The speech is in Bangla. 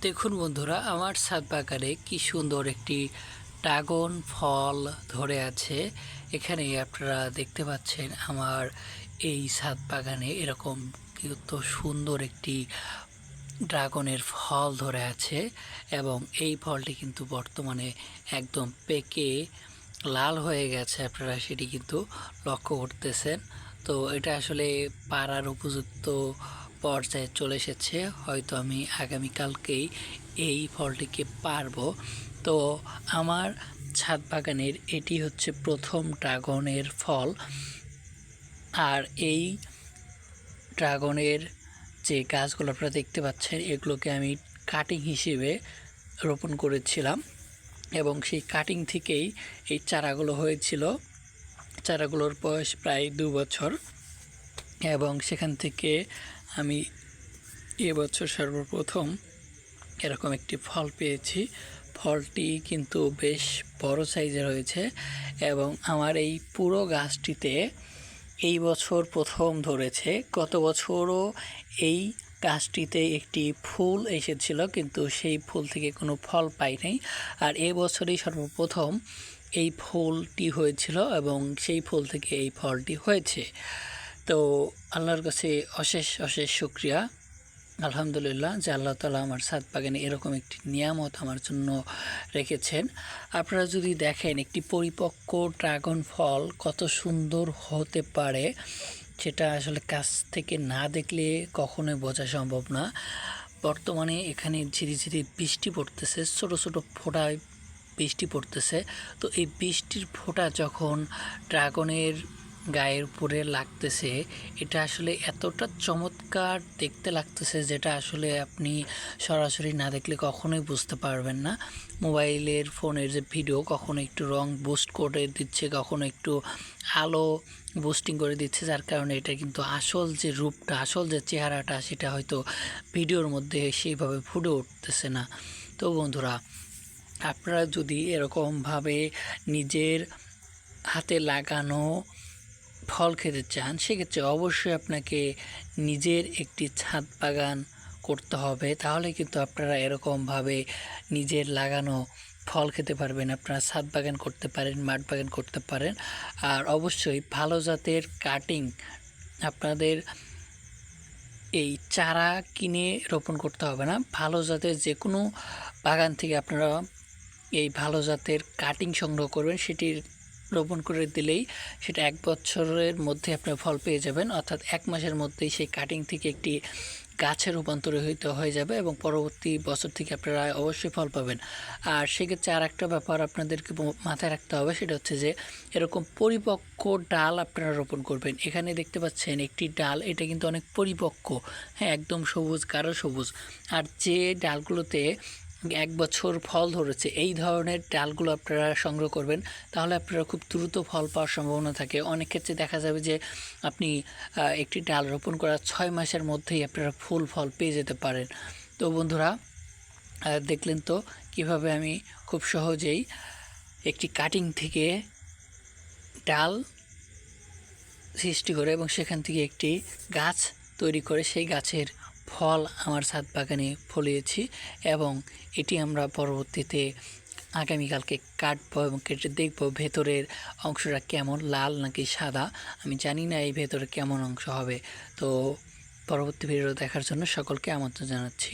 দেখুন বন্ধুরা, আমার ছাদ বাগানে কি সুন্দর একটি ড্রাগন ফল ধরে আছে। এখানে আপনারা দেখতে পাচ্ছেন আমার এই ছাদ বাগানে এরকম কত সুন্দর একটি ড্রাগনের ফল ধরে আছে এবং এই ফলটি কিন্তু বর্তমানে একদম পেকে লাল হয়ে গেছে। আপনারা সেটি কিন্তু লক্ষ্য করতেছেন। তো এটা আসলে পাড়ার উপযুক্ত পর্যায়ে চলে এসেছে। হয়তো আমি আগামীকালকেই এই ফলটিকে পারবো। তো আমার ছাদ বাগানের এটি হচ্ছে প্রথম ড্রাগনের ফল। আর এই ড্রাগনের যে গাছগুলো আপনারা দেখতে পাচ্ছেন, এগুলোকে আমি কাটিং হিসেবে রোপণ করেছিলাম এবং সেই কাটিং থেকেই এই চারাগুলো হয়েছিল। চারাগুলোর বয়স প্রায় 2 বছর এবং সেখান থেকে আমি এবছর সর্বপ্রথম এরকম একটি ফল পেয়েছি। ফলটি কিন্তু বেশ বড় সাইজের হয়েছে এবং আমার এই পুরো গাছটিতে এই বছর প্রথম ধরেছে। গত বছরও এই গাছটিতে একটি ফুল এসেছিল, কিন্তু সেই ফুল থেকে কোনো ফল পাই নাই। আর এবছরই সর্বপ্রথম এই ফুলটি হয়েছিল এবং সেই ফুল থেকে এই ফলটি হয়েছে। তো আল্লাহর কাছে অশেষ অশেষ শুকরিয়া, আলহামদুলিল্লাহ, যে আল্লাহ তাআলা আমার ছাদ বাগানে এরকম একটি নিয়ামত আমার জন্য রেখেছেন। আপনারা যদি দেখেন একটি পরিপক্ক ড্রাগন ফল কত সুন্দর হতে পারে, সেটা আসলে কাছ থেকে না দেখলে কখনোই বোঝা সম্ভব না। বর্তমানে এখানে ঝিরিঝিরি বৃষ্টি পড়তেছে, ছোট ছোট ফোঁটায় বৃষ্টি পড়তেছে। তো এই বৃষ্টির ফোঁটা যখন ড্রাগনের গায়ের উপরে লাগতেছে, এটা আসলে এতটা চমৎকার দেখতে লাগতেছে, যেটা আসলে আপনি সরাসরি না দেখলে কখনোই বুঝতে পারবেন না। মোবাইলের ফোনের যে ভিডিও কখনো একটু রং বুস্ট করে দিচ্ছে, কখনো একটু আলো বুস্টিং করে দিচ্ছে, যার কারণে এটা কিন্তু আসল যে রূপটা, আসল যে চেহারাটা, সেটা হয়তো ভিডিওর মধ্যে সেইভাবে ফুটে উঠতেছে না। তো বন্ধুরা, আপনারা যদি এরকমভাবে নিজের হাতে লাগানো ফল খেতে চান, সেক্ষেত্রে অবশ্যই আপনাকে নিজের একটি ছাদ বাগান করতে হবে। তাহলে কিন্তু আপনারা এরকমভাবে নিজের লাগানো ফল খেতে পারবেন। আপনারা ছাদ বাগান করতে পারেন, মাঠ বাগান করতে পারেন। আর অবশ্যই ভালো জাতের কাটিং, আপনাদের এই চারা কিনে রোপণ করতে হবে না। ভালো জাতের যে কোনো বাগান থেকে আপনারা এই ভালো জাতের কাটিং সংগ্রহ করবেন, সেটির রোপণ করে দিলেই সেটা 1 বছরের মধ্যে আপনার ফল পেয়ে যাবেন। অর্থাৎ 1 মাসের মধ্যেই সেই কাটিং থেকে একটি গাছে রূপান্তরিত হয়ে যাবে এবং পরবর্তী বছর থেকে আপনারা অবশ্যই ফল পাবেন। আর সেক্ষেত্রে আর একটা ব্যাপার আপনাদেরকে মাথায় রাখতে হবে, সেটা হচ্ছে যে এরকম পরিপক্ক ডাল আপনারা রোপণ করবেন। এখানে দেখতে পাচ্ছেন একটি ডাল, এটা কিন্তু অনেক পরিপক্ক, হ্যাঁ, একদম সবুজ, গাঢ় সবুজ। আর যে ডালগুলোতে 1 বছর ফল ধরেছে, এই ধরনের ডালগুলো আপনারা সংগ্রহ করবেন, তাহলে আপনারা খুব দ্রুত ফল পাওয়ার সম্ভাবনা থাকে। অনেক ক্ষেত্রে দেখা যাবে যে আপনি একটি ডাল রোপণ করার 6 মাসের মধ্যেই আপনারা ফুল ফল পেয়ে যেতে পারেন। তো বন্ধুরা, দেখলেন তো কিভাবে আমি খুব সহজেই একটি কাটিং থেকে ডাল সৃষ্টি করে এবং সেখান থেকে একটি গাছ তৈরি করে সেই গাছের ফল আমার ছাদ বাগানে ফলিয়েছি এবং এটি আমরা পরবর্তীতে আগামীকালকে কাটবো এবং কেটে দেখব ভেতরের অংশটা কেমন, লাল নাকি সাদা। আমি জানি না এই ভেতরে কেমন অংশ হবে। তো পরবর্তী ভিডিও দেখার জন্য সকলকে আমন্ত্রণ জানাচ্ছি।